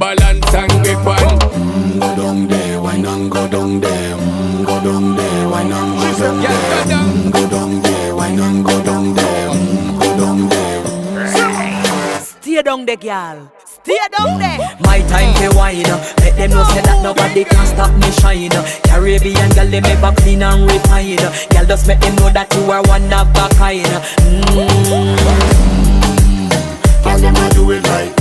balance and grip on. Go down there, why not go down there? Go down there, why not go down there? Go down there, why not go down there? Go down there. Stay down there, girl. Stay down there. My time to wine. Let them know say that nobody can stop me shine. Caribbean girl, they make up clean and refine. Girl, just make them know that you are one of a kind. All them a do it right.